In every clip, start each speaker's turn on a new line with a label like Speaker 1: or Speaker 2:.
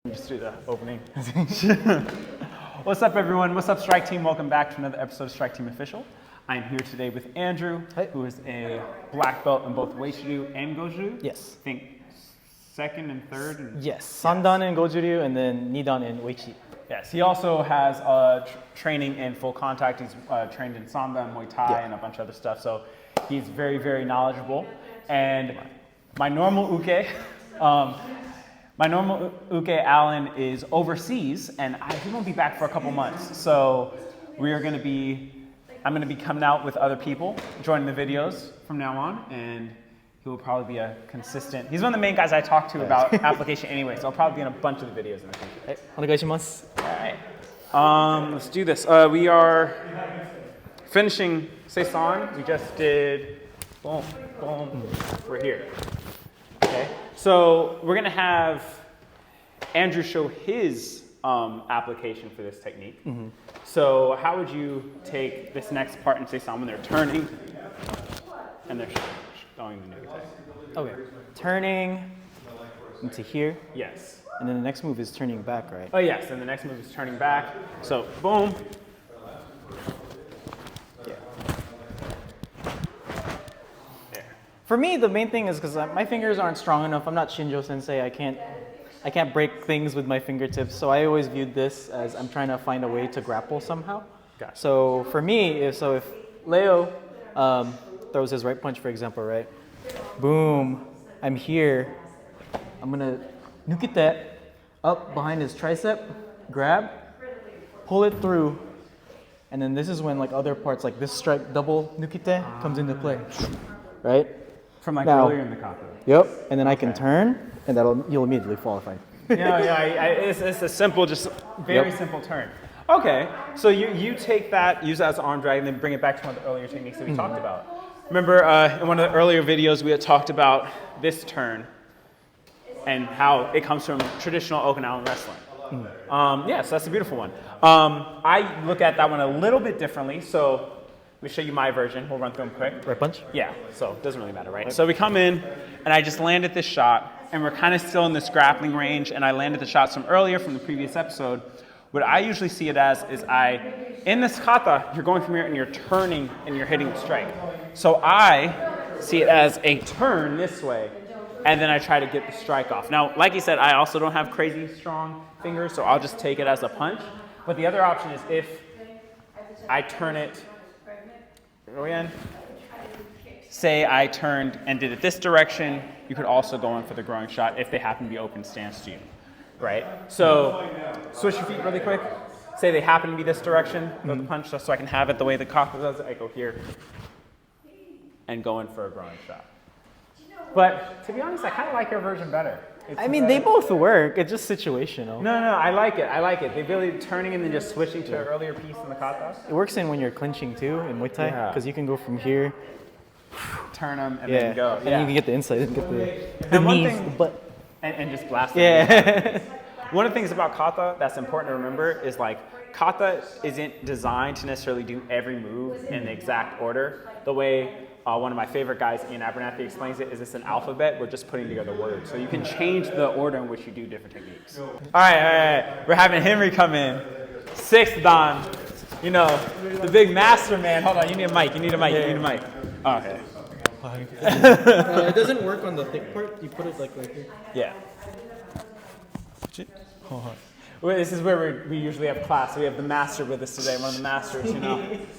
Speaker 1: Just do the opening. What's up, everyone? What's up, Strike Team? Welcome back to another episode of Strike Team Official. I'm here today with Andrew, who is a black belt in both Uechi Ryu and Goju.
Speaker 2: Yes.
Speaker 1: I think second and third. And
Speaker 2: yes. Sandan in Goju Ryu and then Nidan in Uechi.
Speaker 1: Yes. He also has training in full contact. He's trained in Sandan, Muay Thai, and a bunch of other stuff. So he's very, very knowledgeable. And my normal uke. My normal uke, Alan, is overseas, and he won't be back for a couple months. So I'm going to be coming out with other people, joining the videos from now on, and he will probably be a consistent. He's one of the main guys I talk to about application anyway, so I'll probably be in a bunch of the videos in the future.
Speaker 2: Onegaishimasu.
Speaker 1: All right. Let's do this. We are finishing Seisan. We just did, boom, boom. We're here. Okay. So we're going to have Andrew show his application for this technique. Mm-hmm. So how would you take this next part in Seisan when they're turning and they're going the new thing?
Speaker 2: Okay. Turning into here.
Speaker 1: Yes.
Speaker 2: And then the next move is turning back, right?
Speaker 1: Oh, yes. And the next move is turning back. So boom.
Speaker 2: For me, the main thing is because my fingers aren't strong enough. I'm not Shinjo Sensei. I can't break things with my fingertips. So I always viewed this as I'm trying to find a way to grapple somehow.
Speaker 1: Gotcha.
Speaker 2: So for me, if Leo throws his right punch, for example, right? Boom. I'm here. I'm gonna nuke that up behind his tricep, grab, pull it through, and then this is when like other parts like this strike double nukite comes into play, right?
Speaker 1: From like
Speaker 2: now,
Speaker 1: earlier in the kata.
Speaker 2: Yep, and then I can turn, and you'll immediately fall fine.
Speaker 1: It's a simple, just very simple turn. Okay, so you take that, use it as an arm drag, and then bring it back to one of the earlier techniques that we talked about. Remember in one of the earlier videos we had talked about this turn and how it comes from traditional Okinawan wrestling. So that's a beautiful one. I look at that one a little bit differently, so let me show you my version. We'll run through them quick.
Speaker 2: Right punch?
Speaker 1: Yeah, so it doesn't really matter, right? So we come in, and I just landed this shot, and we're kind of still in this grappling range, and I landed the shots from earlier, from the previous episode. What I usually see it as is in this kata, you're going from here, and you're turning, and you're hitting the strike. So I see it as a turn this way, and then I try to get the strike off. Now, like you said, I also don't have crazy strong fingers, so I'll just take it as a punch. But the other option is if I turn it, again, say I turned and did it this direction, you could also go in for the growing shot if they happen to be open stance to you, right? So switch your feet really quick. Say they happen to be this direction, throw the punch just so I can have it the way the kata does it. I go here and go in for a growing shot. But to be honest, I kind of like your version better.
Speaker 2: They both work. It's just situational.
Speaker 1: No, I like it. They really turning and then just switching to an earlier piece in the kata.
Speaker 2: It works in when you're clinching too in Muay Thai because you can go from here,
Speaker 1: turn them, and then go.
Speaker 2: And you can get the inside and get the knees, the butt.
Speaker 1: And just blast them.
Speaker 2: Yeah.
Speaker 1: One of the things about kata that's important to remember is like kata isn't designed to necessarily do every move in the exact order. The way one of my favorite guys, Ian Abernathy, explains it is it's an alphabet. We're just putting together words. So you can change the order in which you do different techniques. All right. We're having Henry come in. Sixth Dan. You know, the big master man. Hold on, you need a mic. Oh, okay.
Speaker 2: It doesn't work on the thick part. You put it like right here.
Speaker 1: Yeah. Well, this is where we usually have class. We have the master with us today. One of the masters,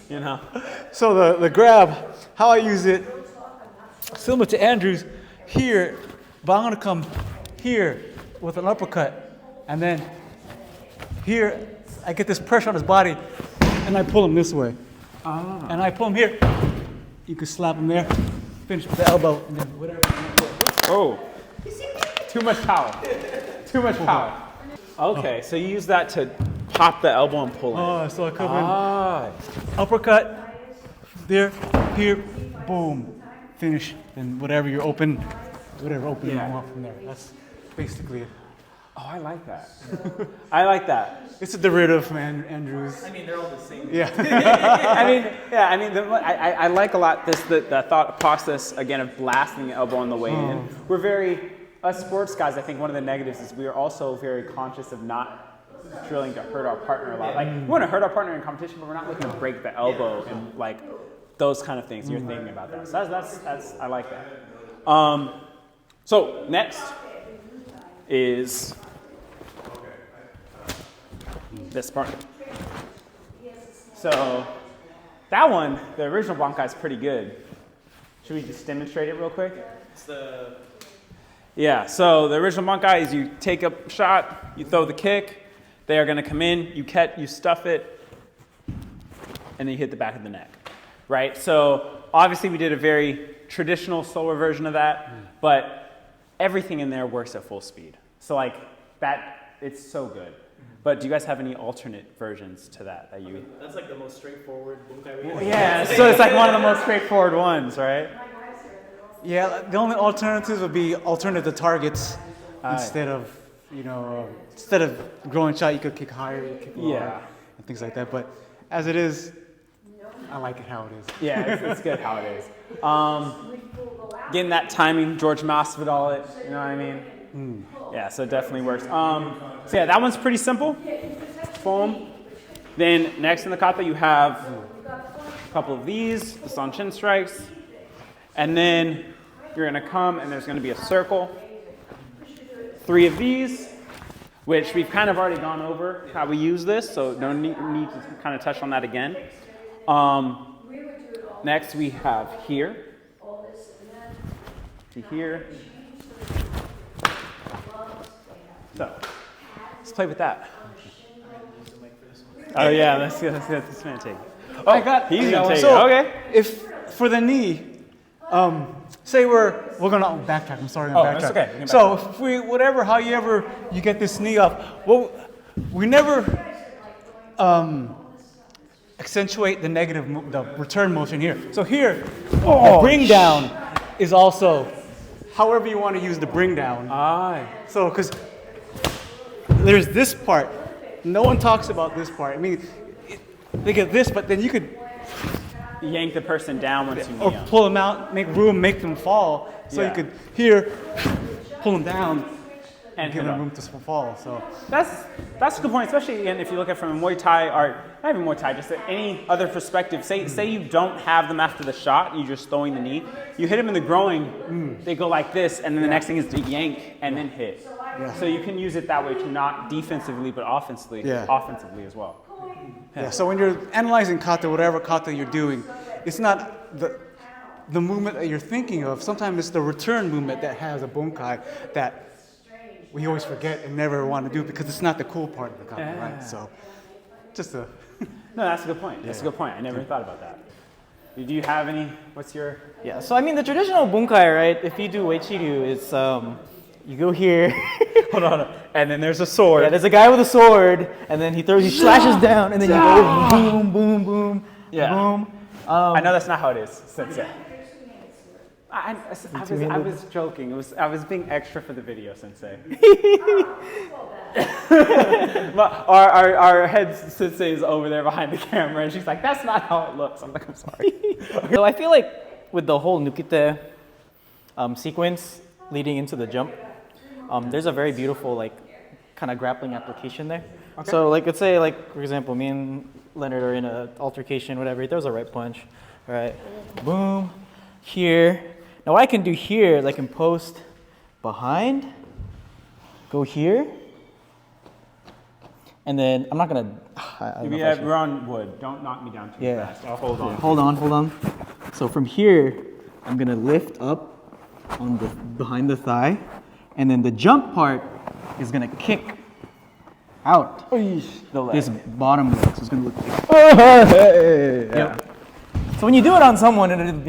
Speaker 1: you know.
Speaker 3: So the grab, how I use it, similar to Andrew's, here, but I'm gonna come here with an uppercut, and then here, I get this pressure on his body, and I pull him this way. And I pull him here. You can slap him there, finish with the elbow, and then whatever.
Speaker 1: Oh, too much power. Okay, so you use that to pop the elbow and pull it.
Speaker 3: So I come in, uppercut, there, here, boom, finish, and whatever you open you want from there. That's basically it.
Speaker 1: Oh, I like that. I like that.
Speaker 3: It's a derivative, man, Andrews.
Speaker 2: They're all the same.
Speaker 3: Yeah.
Speaker 1: I like a lot the thought process again of blasting the elbow on the way in. We're very us sports guys, I think one of the negatives is we are also very conscious of not drilling to hurt our partner a lot. Like, we want to hurt our partner in competition, but we're not looking to break the elbow and like those kind of things. You're thinking about that. So that's I like that. So next is this part. So that one, the original Bunkai is pretty good. Should we just demonstrate it real quick? Yeah, so the original Bunkai is you take a shot, you throw the kick, they are going to come in, you stuff it, and then you hit the back of the neck, right? So obviously we did a very traditional, slower version of that, but everything in there works at full speed. So like that, it's so good. But do you guys have any alternate versions to that you?
Speaker 2: That's like the most straightforward Bunkai.
Speaker 1: Yeah, so it's like one of the most straightforward ones, right?
Speaker 3: Yeah, the only alternatives would be alternative targets instead of, instead of growing shot, you could kick higher, you kick lower, and things like that. But as it is, I like it how it is.
Speaker 1: Yeah, it's good how it is. Getting that timing, George Masvidal it, you know what I mean? Yeah, so it definitely works. So yeah, that one's pretty simple. Boom. Then next in the kata, you have a couple of these, the sun chin strikes. And then you're going to come and there's going to be a circle. 3 of these, which we've kind of already gone over how we use this, so no need to kind of touch on that again. Next we have here to here. So let's play with that. Oh yeah, let's get this man take. Oh, he's gonna take it. Okay.
Speaker 3: If for the knee, say we're gonna backtrack. I'm sorry,
Speaker 1: that's okay. We can
Speaker 3: So if we however you get this knee up, well, we never accentuate the negative, the return motion here. So here, the bring down is also however you want to use the bring down. So because there's this part, no one talks about this part. I mean, they get this, but then you could
Speaker 1: yank the person down once you knee
Speaker 3: or
Speaker 1: them.
Speaker 3: pull them out, make room, make them fall. So you could here pull them down and give them room to fall. So
Speaker 1: that's a good point, especially again if you look at it from a Muay Thai or not even Muay Thai, just any other perspective. Say you don't have them after the shot, you're just throwing the knee. You hit them in the groin, they go like this, and then the next thing is to yank and then hit. So you can use it that way too, not defensively but offensively as well.
Speaker 3: Yeah. So when you're analyzing kata, whatever kata you're doing, it's not the movement that you're thinking of. Sometimes it's the return movement that has a bunkai that we always forget and never want to do because it's not the cool part of the kata, right? So just a
Speaker 1: No, that's a good point. That's a good point. I never thought about that. Do you have any? What's your?
Speaker 2: Yeah, so I mean the traditional Bunkai, right? If you do Uechi Ryu, it's you go here.
Speaker 1: Hold on. And then there's a sword.
Speaker 2: Yeah, there's a guy with a sword, and then he slashes down, and then you go boom, boom, boom, boom.
Speaker 1: I know that's not how it is, Sensei. I was joking. I was being extra for the video, Sensei. But our head Sensei is over there behind the camera, and she's like, "That's not how it looks." I'm like, "I'm sorry."
Speaker 2: So I feel like with the whole Nukite sequence leading into the jump, there's a very beautiful like kind of grappling application there. Okay. So like let's say like for example, me and Leonard are in an altercation, whatever. He throws a right punch, all right, boom, here. Now what I can do here is I can post behind, go here, and then I'm not gonna.
Speaker 1: We're on wood. Don't knock me down too fast. I'll hold on.
Speaker 2: Yeah, hold on. So from here, I'm gonna lift up on the behind the thigh, and then the jump part is gonna kick out this bottom leg. So it's gonna look like Yep. So when you do it on someone, and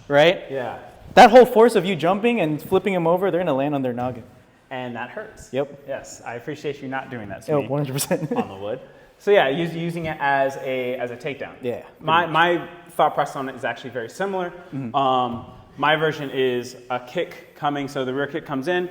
Speaker 2: right?
Speaker 1: Yeah.
Speaker 2: That whole force of you jumping and flipping them over, they're gonna land on their noggin.
Speaker 1: And that hurts.
Speaker 2: Yep.
Speaker 1: Yes, I appreciate you not doing that to me
Speaker 2: 100%.
Speaker 1: on the wood. So yeah, using it as a takedown.
Speaker 2: Yeah.
Speaker 1: My thought process on it is actually very similar. Mm-hmm. My version is a kick coming, so the rear kick comes in.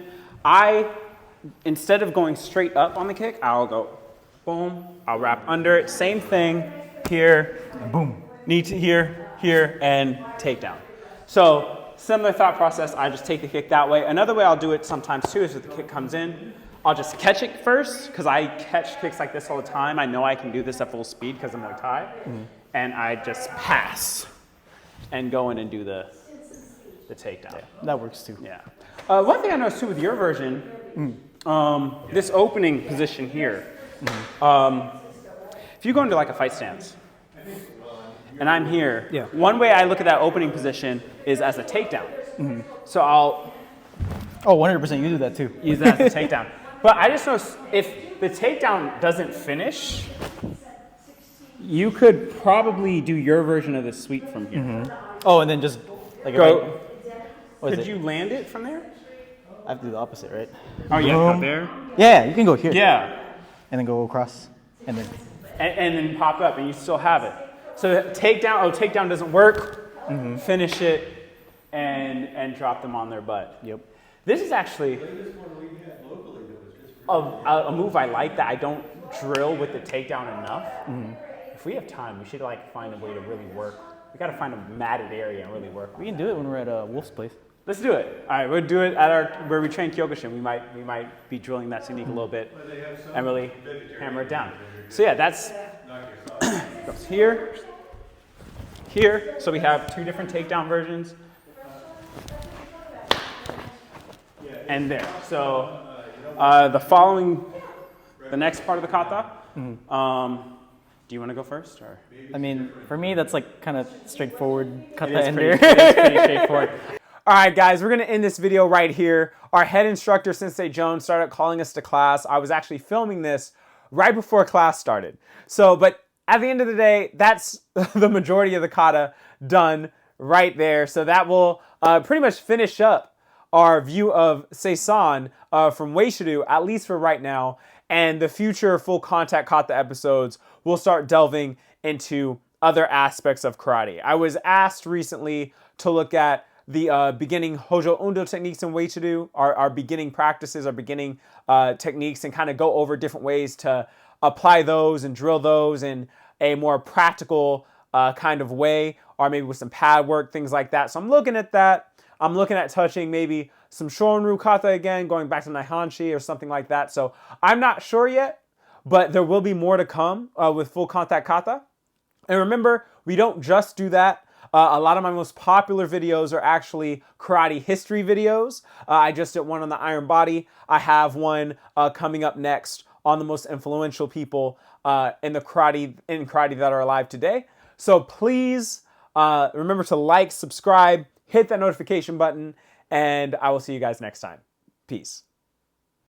Speaker 1: Instead of going straight up on the kick, I'll go boom, I'll wrap under it. Same thing here, boom. Knee to here, and takedown. So similar thought process. I just take the kick that way. Another way I'll do it sometimes too is if the kick comes in, I'll just catch it first because I catch kicks like this all the time. I know I can do this at full speed because of Muay Thai. And I just pass and go in and do the takedown.
Speaker 2: Yeah, that works too.
Speaker 1: Yeah. One thing I noticed too with your version, this opening position here, if you go into like a fight stance, and I'm here,
Speaker 2: Yeah.
Speaker 1: one way I look at that opening position is as a takedown. So I'll
Speaker 2: Oh, 100%. You do that too.
Speaker 1: use that as a takedown. But I just noticed if the takedown doesn't finish, you could probably do your version of the sweep from here.
Speaker 2: Oh, and then just like
Speaker 1: Go.
Speaker 2: what is
Speaker 1: Could
Speaker 2: it?
Speaker 1: you land it from there?
Speaker 2: I have to do the opposite, right?
Speaker 1: Oh yeah,
Speaker 2: Boom.
Speaker 1: from there.
Speaker 2: Yeah, you can go here.
Speaker 1: Yeah.
Speaker 2: And then go across, and then
Speaker 1: And then pop up, and you still have it. So takedown. Oh, takedown doesn't work. Finish it, and drop them on their butt.
Speaker 2: Yep.
Speaker 1: This is actually a move I like that I don't drill with the takedown enough. If we have time, we should like find a way to really work. We got to find a matted area and really work.
Speaker 2: We can do it when we're at Wolf's place.
Speaker 1: Let's do it. All right, we'll do it at our where we train Kyokushin. We might be drilling that technique a little bit and really hammer it down. So yeah, that's goes here, here. So we have two different takedown versions, and there. So the next part of the kata. Do you want to go first, or?
Speaker 2: I mean, for me, that's like kind of straightforward. Cut
Speaker 1: It
Speaker 2: that
Speaker 1: is
Speaker 2: in
Speaker 1: pretty,
Speaker 2: there.
Speaker 1: it is pretty straightforward. All right, guys, we're going to end this video right here. Our head instructor, Sensei Jones, started calling us to class. I was actually filming this right before class started. But at the end of the day, that's the majority of the kata done right there. So that will pretty much finish up our view of Seisan from Uechi Ryu, at least for right now. And the future full contact kata episodes will start delving into other aspects of karate. I was asked recently to look at the beginning Hojo Undo techniques in Uechi Ryu, our beginning practices, our beginning techniques, and kind of go over different ways to apply those and drill those in a more practical kind of way, or maybe with some pad work, things like that. So I'm looking at that. I'm looking at touching maybe some Shorin-ryu kata again, going back to Naihanshi or something like that. So I'm not sure yet, but there will be more to come with full contact kata. And remember, we don't just do that. A lot of my most popular videos are actually karate history videos. I just did one on the Iron Body. I have one coming up next on the most influential people in karate that are alive today. So please remember to like, subscribe, hit that notification button, and I will see you guys next time. Peace.